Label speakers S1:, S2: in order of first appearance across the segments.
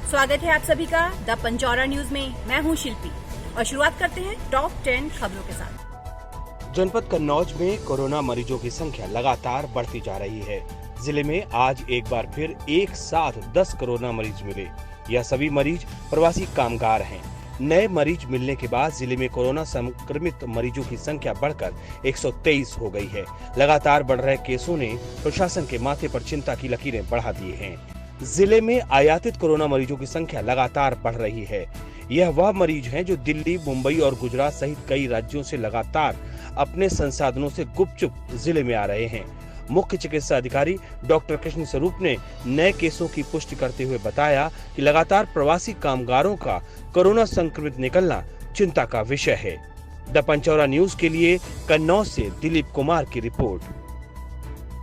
S1: स्वागत है आप सभी का द पंचौरा न्यूज में। मैं हूं शिल्पी और शुरुआत करते हैं टॉप 10 खबरों के साथ।
S2: जनपद कन्नौज में कोरोना मरीजों की संख्या लगातार बढ़ती जा रही है। जिले में आज एक बार फिर एक साथ 10 कोरोना मरीज मिले। यह सभी मरीज प्रवासी कामगार हैं। नए मरीज मिलने के बाद जिले में कोरोना संक्रमित मरीजों की संख्या बढ़कर 123 हो गई है। लगातार बढ़ रहे केसों ने प्रशासन के माथे पर चिंता की लकीरें बढ़ा दी हैं। जिले में आयातित कोरोना मरीजों की संख्या लगातार बढ़ रही है। यह वह मरीज हैं जो दिल्ली, मुंबई और गुजरात सहित कई राज्यों से लगातार अपने संसाधनों से गुपचुप जिले में आ रहे हैं। मुख्य चिकित्सा अधिकारी डॉक्टर कृष्ण स्वरूप ने नए केसों की पुष्टि करते हुए बताया कि लगातार प्रवासी कामगारों का कोरोना संक्रमित निकलना चिंता का विषय है। द पंचौरा न्यूज के लिए कन्नौज से दिलीप कुमार की रिपोर्ट।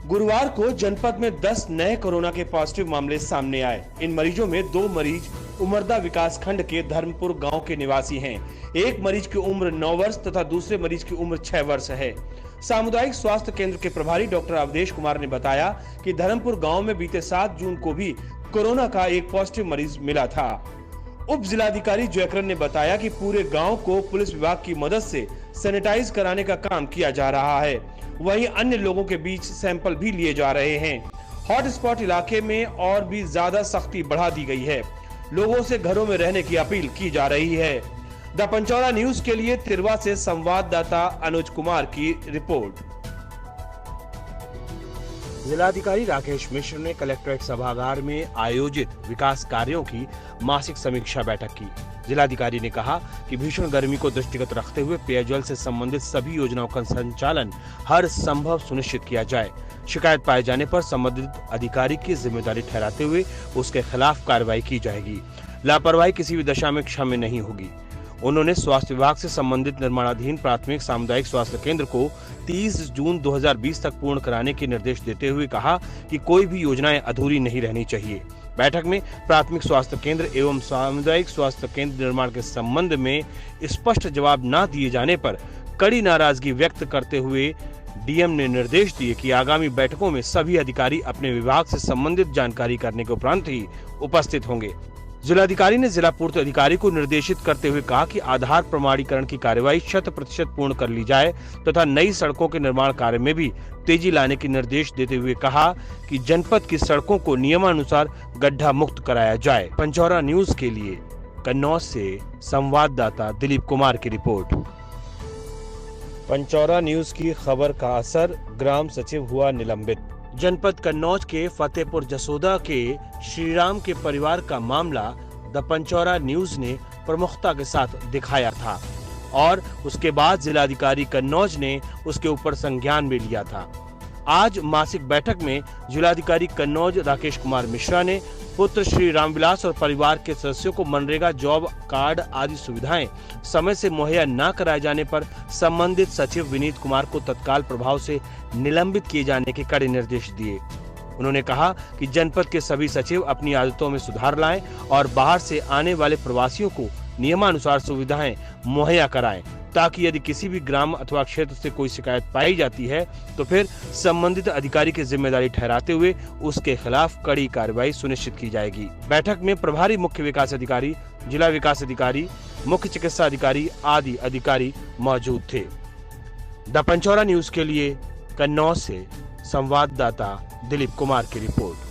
S2: गुरुवार को जनपद में 10 नए कोरोना के पॉजिटिव मामले सामने आए। इन मरीजों में 2 मरीज उमरदा विकास खंड के धर्मपुर गांव के निवासी हैं। एक मरीज की उम्र 9 वर्ष तथा दूसरे मरीज की उम्र 6 वर्ष है। सामुदायिक स्वास्थ्य केंद्र के प्रभारी डॉक्टर अवधेश कुमार ने बताया कि धर्मपुर गांव में बीते 7 जून को भी कोरोना का एक पॉजिटिव मरीज मिला था। उप जिलाधिकारी जयकरण ने बताया कि पूरे गांव को पुलिस विभाग की मदद से सैनिटाइज कराने का काम किया जा रहा है। वहीं अन्य लोगों के बीच सैंपल भी लिए जा रहे हैं। हॉटस्पॉट इलाके में और भी ज्यादा सख्ती बढ़ा दी गई है। लोगों से घरों में रहने की अपील की जा रही है। द पंचौरा न्यूज के लिए तिरवा से संवाददाता अनुज कुमार की रिपोर्ट। जिलाधिकारी राकेश मिश्र ने कलेक्ट्रेट सभागार में आयोजित विकास कार्यों की मासिक समीक्षा बैठक की। जिलाधिकारी ने कहा कि भीषण गर्मी को दृष्टिगत रखते हुए पेयजल से संबंधित सभी योजनाओं का संचालन हर संभव सुनिश्चित किया जाए। शिकायत पाए जाने पर संबंधित अधिकारी की जिम्मेदारी ठहराते हुए उसके खिलाफ कार्रवाई की जाएगी। लापरवाही किसी भी दशा में क्षम्य नहीं होगी। उन्होंने स्वास्थ्य विभाग से संबंधित निर्माणाधीन प्राथमिक सामुदायिक स्वास्थ्य केंद्र को 30 जून 2020 तक पूर्ण कराने के निर्देश देते हुए कहा कि कोई भी योजनाएं अधूरी नहीं रहनी चाहिए। बैठक में प्राथमिक स्वास्थ्य केंद्र एवं सामुदायिक स्वास्थ्य केंद्र निर्माण के संबंध में स्पष्ट जवाब न दिए जाने पर कड़ी नाराजगी व्यक्त करते हुए डीएम ने निर्देश दिए कि आगामी बैठकों में सभी अधिकारी अपने विभाग से संबंधित जानकारी करने के उपरांत ही उपस्थित होंगे। जिलाधिकारी ने जिला पूर्त अधिकारी को निर्देशित करते हुए कहा कि आधार प्रमाणीकरण की कार्यवाही 100% पूर्ण कर ली जाए तथा नई सड़कों के निर्माण कार्य में भी तेजी लाने के निर्देश देते हुए कहा कि जनपद की सड़कों को नियमानुसार गड्ढा मुक्त कराया जाए। पंचौरा न्यूज के लिए कन्नौज से संवाददाता दिलीप कुमार की रिपोर्ट। पंचौरा न्यूज की खबर का असर, ग्राम सचिव हुआ निलंबित। जनपद कन्नौज के फतेहपुर जसोदा के श्रीराम के परिवार का मामला द पंचौरा न्यूज ने प्रमुखता के साथ दिखाया था और उसके बाद जिलाधिकारी कन्नौज ने उसके ऊपर संज्ञान भी लिया था। आज मासिक बैठक में जिलाधिकारी कन्नौज राकेश कुमार मिश्रा ने पुत्र श्री रामविलास और परिवार के सदस्यों को मनरेगा जॉब कार्ड आदि सुविधाएं समय से मुहैया न कराए जाने पर संबंधित सचिव विनीत कुमार को तत्काल प्रभाव से निलंबित किए जाने के कड़े निर्देश दिए। उन्होंने कहा कि जनपद के सभी सचिव अपनी आदतों में सुधार लाएं और बाहर से आने वाले प्रवासियों को नियमानुसार सुविधाएं मुहैया कराएं, ताकि यदि किसी भी ग्राम अथवा क्षेत्र से कोई शिकायत पाई जाती है तो फिर संबंधित अधिकारी की जिम्मेदारी ठहराते हुए उसके खिलाफ कड़ी कार्रवाई सुनिश्चित की जाएगी। बैठक में प्रभारी मुख्य विकास अधिकारी, जिला विकास अधिकारी, मुख्य चिकित्सा अधिकारी आदि अधिकारी मौजूद थे। द पंचौरा न्यूज के लिए कन्नौज से संवाददाता दिलीप कुमार की रिपोर्ट।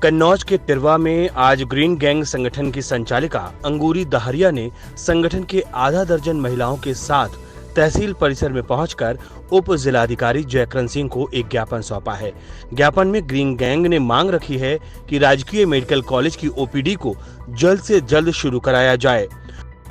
S2: कन्नौज के तिरवा में आज ग्रीन गैंग संगठन की संचालिका अंगूरी दहरिया ने संगठन के आधा दर्जन महिलाओं के साथ तहसील परिसर में पहुंचकर उप जिलाधिकारी जयकरण सिंह को एक ज्ञापन सौंपा है। ज्ञापन में ग्रीन गैंग ने मांग रखी है कि राजकीय मेडिकल कॉलेज की ओपीडी को जल्द से जल्द शुरू कराया जाए।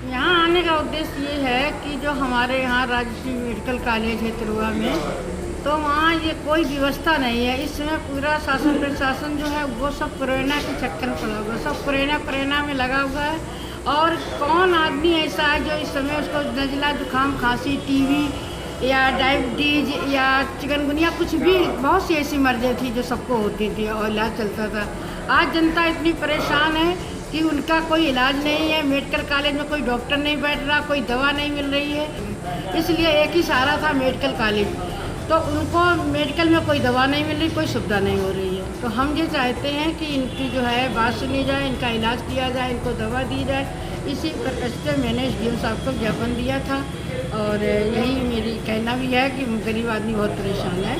S3: यहाँ आने का उद्देश्य ये है कि जो हमारे यहाँ राजकीय मेडिकल कॉलेज है तिरवा में, तो वहाँ ये कोई व्यवस्था नहीं है। इस समय पूरा शासन प्रशासन जो है वो सब कोरोना के चक्कर में पड़ा हुआ, सब कोरोना में लगा हुआ है। और कौन आदमी ऐसा है जो इस समय उसको नज़ला, जुकाम, खांसी, टीबी या डायबिटीज या चिकनगुनिया, कुछ भी बहुत सी ऐसी मर्ज़ें थी जो सबको होती थी और इलाज चलता था। आज जनता इतनी परेशान है कि उनका कोई इलाज नहीं है। मेडिकल कॉलेज में कोई डॉक्टर नहीं बैठ रहा, कोई दवा नहीं मिल रही है। इसलिए एक ही सहारा था मेडिकल कॉलेज। तो उनको मेडिकल में कोई दवा नहीं मिल रही, कोई सुविधा नहीं हो रही है। तो हम ये चाहते हैं कि इनकी जो है बात सुनी जाए, इनका इलाज किया जाए, इनको दवा दी जाए। इसी प्रकार से मैंने एसडीएम साहब को ज्ञापन दिया था और यही मेरी कहना भी है कि गरीब आदमी बहुत परेशान है।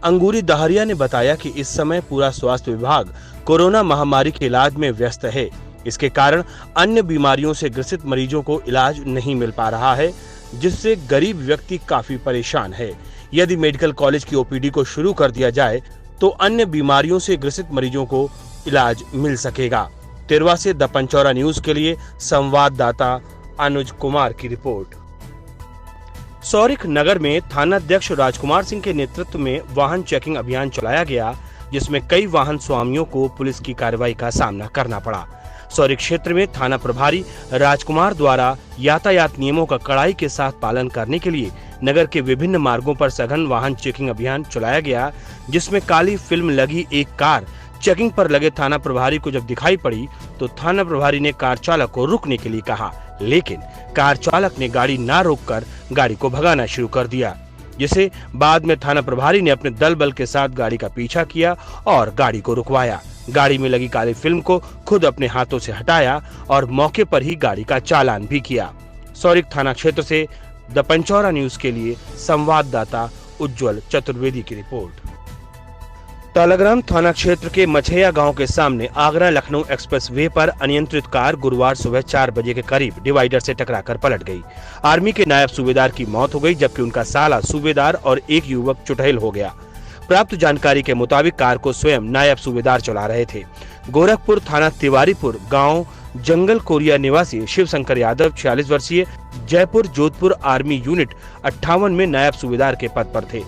S2: अंगूरी दहारिया ने बताया कि इस समय पूरा स्वास्थ्य विभाग कोरोना महामारी के इलाज में व्यस्त है। इसके कारण अन्य बीमारियों से ग्रसित मरीजों को इलाज नहीं मिल पा रहा है, जिससे गरीब व्यक्ति काफी परेशान है। यदि मेडिकल कॉलेज की ओपीडी को शुरू कर दिया जाए तो अन्य बीमारियों से ग्रसित मरीजों को इलाज मिल सकेगा। तिरवा से द पंचौरा न्यूज के लिए संवाददाता अनुज कुमार की रिपोर्ट। सौरिख नगर में थानाध्यक्ष राजकुमार सिंह के नेतृत्व में वाहन चेकिंग अभियान चलाया गया, जिसमें कई वाहन स्वामियों को पुलिस की कार्रवाई का सामना करना पड़ा। सौरिख क्षेत्र में थाना प्रभारी राजकुमार द्वारा यातायात नियमों का कड़ाई के साथ पालन करने के लिए नगर के विभिन्न मार्गों पर सघन वाहन चेकिंग अभियान चलाया गया, जिसमें काली फिल्म लगी एक कार चेकिंग पर लगे थाना प्रभारी को जब दिखाई पड़ी तो थाना प्रभारी ने कार चालक को रुकने के लिए कहा, लेकिन कार चालक ने गाड़ी ना रोककर गाड़ी को भगाना शुरू कर दिया, जिसे बाद में थाना प्रभारी ने अपने दल बल के साथ गाड़ी का पीछा किया और गाड़ी को रुकवाया। गाड़ी में लगी काली फिल्म को खुद अपने हाथों से हटाया और मौके पर ही गाड़ी का चालान भी किया। सौरिख थाना क्षेत्र से द पंचौरा न्यूज के लिए संवाददाता उज्जवल चतुर्वेदी की रिपोर्ट। तालाग्राम थाना क्षेत्र के मछैया गांव के सामने आगरा लखनऊ एक्सप्रेस वे पर अनियंत्रित कार गुरुवार सुबह 4 बजे के करीब डिवाइडर से टकराकर पलट गई। आर्मी के नायब सूबेदार की मौत हो गई, जबकि उनका साला सूबेदार और एक युवक चुड़ैल हो गया। प्राप्त जानकारी के मुताबिक कार को स्वयं नायब सूबेदार चला रहे थे। गोरखपुर थाना तिवारीपुर गाँव जंगल कोरिया निवासी शिव शंकर यादव 46 वर्षीय जयपुर जोधपुर आर्मी यूनिट 58 में नायब सूबेदार के पद पर थे।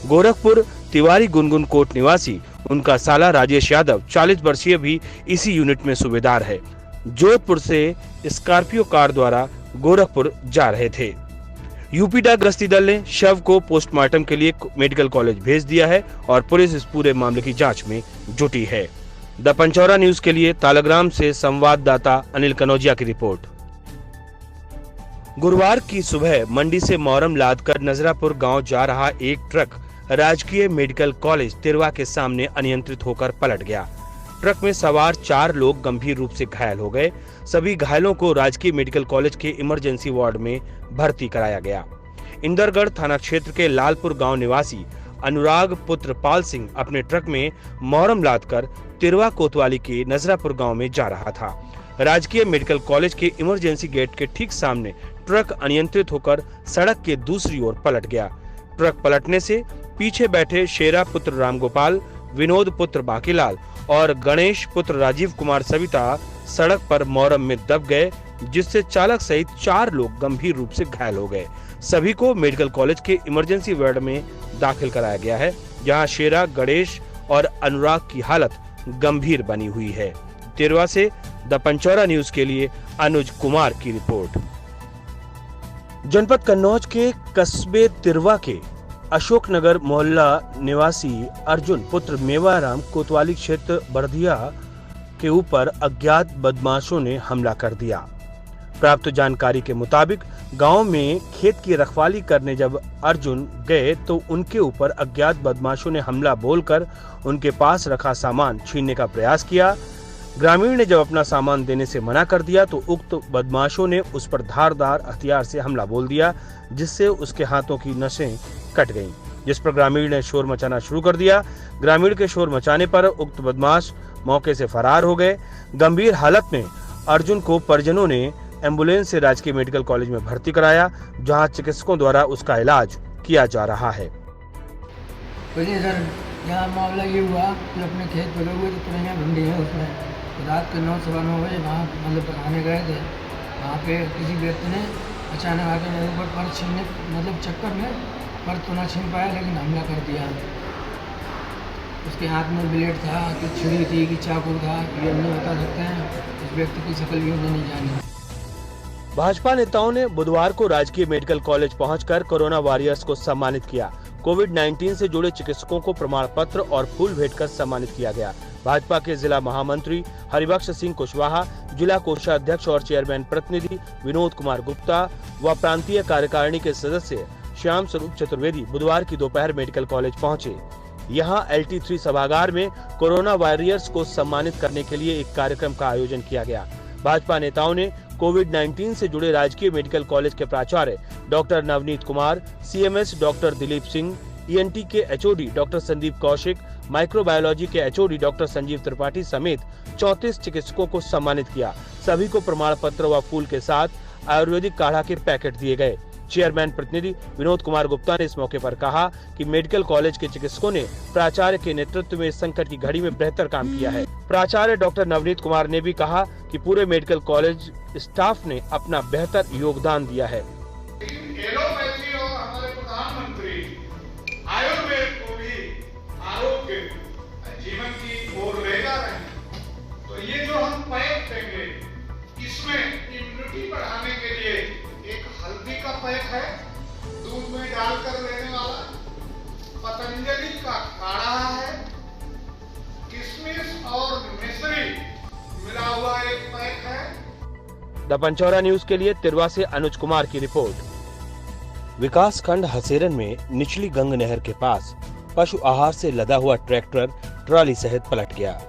S2: गोरखपुर तिवारी गुनगुन कोट निवासी उनका साला राजेश यादव 40 वर्षीय भी इसी यूनिट में सूबेदार है। जोधपुर से स्कॉर्पियो कार द्वारा गोरखपुर जा रहे थे। यूपीडा गश्ती दल ने शव को पोस्टमार्टम के लिए मेडिकल कॉलेज भेज दिया है और पुलिस इस पूरे मामले की जांच में जुटी है। द पंचौरा न्यूज के लिए तालाग्राम से संवाददाता अनिल कनौजिया की रिपोर्ट। गुरुवार की सुबह मंडी से मोरम लादकर नजरापुर गांव जा रहा एक ट्रक राजकीय मेडिकल कॉलेज तिरवा के सामने अनियंत्रित होकर पलट गया। ट्रक में सवार 4 लोग गंभीर रूप से घायल हो गए। सभी घायलों को राजकीय मेडिकल कॉलेज के इमरजेंसी वार्ड में भर्ती कराया गया। इंदरगढ़ थाना क्षेत्र के लालपुर गांव निवासी अनुराग पुत्र पाल सिंह अपने ट्रक में मोरम लादकर तिरवा कोतवाली के नजरापुर गांव में जा रहा था। राजकीय मेडिकल कॉलेज के इमरजेंसी गेट के ठीक सामने ट्रक अनियंत्रित होकर सड़क के दूसरी ओर पलट गया। ट्रक पलटने से पीछे बैठे शेरा पुत्र रामगोपाल, विनोद पुत्र बाकीलाल और गणेश पुत्र राजीव कुमार सविता सड़क पर मोरम में दब गए, जिससे चालक सहित 4 लोग गंभीर रूप से घायल हो गए। सभी को मेडिकल कॉलेज के इमरजेंसी वार्ड में दाखिल कराया गया है, जहां शेरा, गणेश और अनुराग की हालत गंभीर बनी हुई है। तिरवा से द पंचौरा न्यूज के लिए अनुज कुमार की रिपोर्ट। जनपद कन्नौज के कस्बे तिरवा के अशोकनगर मोहल्ला निवासी अर्जुन पुत्र मेवाराम कोतवाली क्षेत्र बरधिया के ऊपर अज्ञात बदमाशों ने हमला कर दिया। प्राप्त जानकारी के मुताबिक गांव में खेत की रखवाली करने जब अर्जुन गए तो उनके ऊपर अज्ञात बदमाशों ने हमला बोलकर उनके पास रखा सामान छीनने का प्रयास किया। ग्रामीण ने जब अपना सामान देने से मना कर दिया तो उक्त बदमाशों ने उस पर धारदार हथियार से हमला बोल दिया, जिससे उसके हाथों की नसें कट गईं, जिस पर ग्रामीण ने शोर मचाना शुरू कर दिया। ग्रामीण के शोर मचाने पर उक्त बदमाश मौके से फरार हो गए। गंभीर हालत में अर्जुन को परिजनों ने एम्बुलेंस से राजकीय मेडिकल कॉलेज में भर्ती कराया, जहां चिकित्सकों द्वारा उसका इलाज किया जा रहा है।
S4: सर यहाँ मामला ये हुआ कि अपने खेत पे हुए तो पुरैया भिंडी है, उसमें रात के 9 सवा 9 बजे वहाँ मतलब आने गए थे। वहाँ पे किसी व्यक्ति ने अचानक आकर मेरे ऊपर पर छीनने मतलब चक्कर में पर तो ना छीन पाया, लेकिन हमला कर दिया। उसके हाथ में ब्लेड था, कि छुरी थी, कि चाकू था, ये नहीं बता सकते हैं। इस व्यक्ति की शक्ल भी उन्हें नहीं जानी।
S2: भाजपा नेताओं ने बुधवार को राजकीय मेडिकल कॉलेज पहुंचकर कोरोना वॉरियर्स को सम्मानित किया। कोविड-19 से जुड़े चिकित्सकों को प्रमाण पत्र और फूल भेंटकर सम्मानित किया गया। भाजपा के जिला महामंत्री हरिबख्श सिंह कुशवाहा, जिला कोषाध्यक्ष और चेयरमैन प्रतिनिधि विनोद कुमार गुप्ता व प्रांतीय कार्यकारिणी के सदस्य श्याम स्वरूप चतुर्वेदी बुधवार की दोपहर मेडिकल कॉलेज पहुंचे। यहां LT3 सभागार में कोरोना वॉरियर्स को सम्मानित करने के लिए एक कार्यक्रम का आयोजन किया गया। भाजपा नेताओं ने कोविड-19 से जुड़े राजकीय मेडिकल कॉलेज के प्राचार्य doctor Navneet Kumar, CMS doctor Dilip Singh, ENT के HOD doctor Sandeep Kaushik, microbiology के HOD डॉक्टर संजीव त्रिपाठी समेत 34 चिकित्सकों को सम्मानित किया। सभी को प्रमाण पत्र व फूल के साथ आयुर्वेदिक काढ़ा के पैकेट दिए गए। चेयरमैन प्रतिनिधि विनोद कुमार गुप्ता ने इस मौके पर कहा कि मेडिकल कॉलेज के चिकित्सकों ने प्राचार्य के नेतृत्व में संकट की घड़ी में बेहतर काम किया है। प्राचार्य डॉक्टर नवनीत कुमार ने भी कहा कि पूरे मेडिकल कॉलेज स्टाफ ने अपना बेहतर योगदान दिया है।
S5: एलोपैथी और हमारे प्रधानमंत्री आयुर्वेद को भी आरोग्य जीवन की ओर ले जा रहे हैं। तो ये जो हम पैक देंगे, इसमें इम्यूनिटी बढ़ाने के लिए एक हल्दी का पैक है, दूध में डालकर लेने वाला, पतंजलि का काढ़ा है, किशमिश और मिश्री मिला हुआ एक पैक है।
S2: द पंचौरा न्यूज के लिए तिरवा से अनुज कुमार की रिपोर्ट। विकास खंड हसेरन में निचली गंग नहर के पास पशु आहार से लदा हुआ ट्रैक्टर ट्रॉली सहित पलट गया।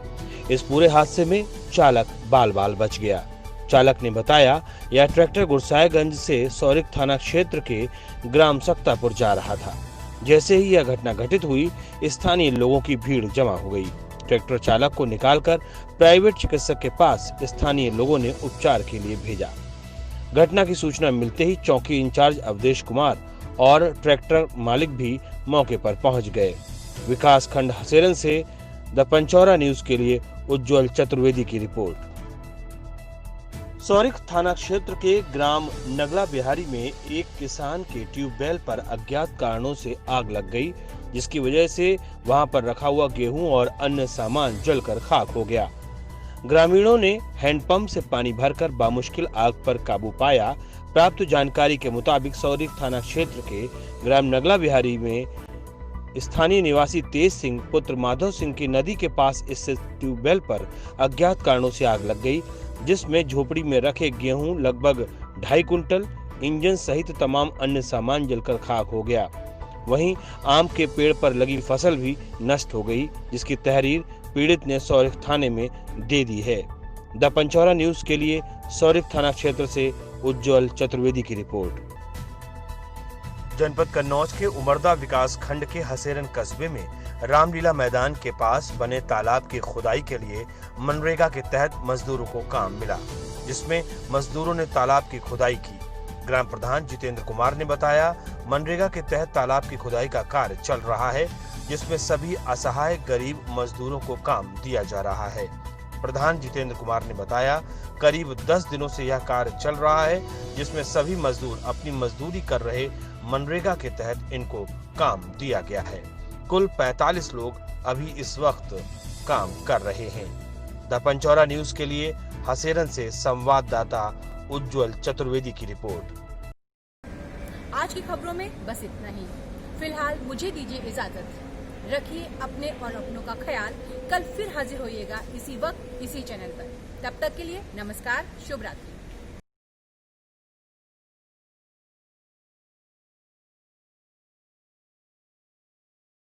S2: इस पूरे हादसे में चालक बाल बाल बच गया। चालक ने बताया, यह ट्रैक्टर गुरसायगंज से सौरिक थाना क्षेत्र के ग्राम सक्तापुर जा रहा था। जैसे ही यह घटना घटित हुई, स्थानीय लोगों की भीड़ जमा हो गई। ट्रैक्टर चालक को निकालकर प्राइवेट चिकित्सक के पास स्थानीय लोगों ने उपचार के लिए भेजा। घटना की सूचना मिलते ही चौकी इंचार्ज अवधेश कुमार और ट्रैक्टर मालिक भी मौके पर पहुंच गए। विकास खंड हसेरन से द पंचौरा न्यूज के लिए उज्जवल चतुर्वेदी की रिपोर्ट। सौरिक थाना क्षेत्र के ग्राम नगला बिहारी में एक किसान के ट्यूबवेल पर अज्ञात कारणों से आग लग गई, जिसकी वजह से वहां पर रखा हुआ गेहूं और अन्य सामान जलकर खाक हो गया। ग्रामीणों ने हैंडपंप से पानी भरकर बामुश्किल आग पर काबू पाया। प्राप्त जानकारी के मुताबिक सौरिक थाना क्षेत्र के ग्राम नगला बिहारी में स्थानीय निवासी तेज सिंह पुत्र माधव सिंह की नदी के पास स्थित ट्यूबवेल पर अज्ञात कारणों से आग लग गई, जिसमें झोपड़ी में रखे गेहूं लगभग 2.5 कुंटल, इंजन सहित तमाम अन्य सामान जलकर खाक हो गया। वहीं आम के पेड़ पर लगी फसल भी नष्ट हो गई, जिसकी तहरीर पीड़ित ने सौरिक थाने में दे दी है। द पंचौरा न्यूज के लिए सौरिक थाना क्षेत्र से उज्जवल चतुर्वेदी की रिपोर्ट। जनपद कन्नौज के उमरदा विकास खंड के हसेरन कस्बे में रामलीला मैदान के पास बने तालाब की खुदाई के लिए मनरेगा के तहत मजदूरों को काम मिला, जिसमें मजदूरों ने तालाब की खुदाई की। ग्राम प्रधान जितेंद्र कुमार ने बताया, मनरेगा के तहत तालाब की खुदाई का कार्य चल रहा है, जिसमें सभी असहाय गरीब मजदूरों को काम दिया जा रहा है। प्रधान जितेंद्र कुमार ने बताया, करीब 10 दिनों से यह कार्य चल रहा है, जिसमें सभी मजदूर अपनी मजदूरी कर रहे मनरेगा के तहत इनको काम दिया गया है। कुल 45 लोग अभी इस वक्त काम कर रहे हैं। द पंचौरा न्यूज के लिए हसेरन से संवाददाता उज्जवल चतुर्वेदी की रिपोर्ट।
S1: आज की खबरों में बस इतना ही। फिलहाल मुझे दीजिए इजाजत। रखिए अपने और अपनों का ख्याल। कल फिर हाजिर होइएगा इसी वक्त इसी चैनल पर। तब तक के लिए नमस्कार, शुभ रात्रि।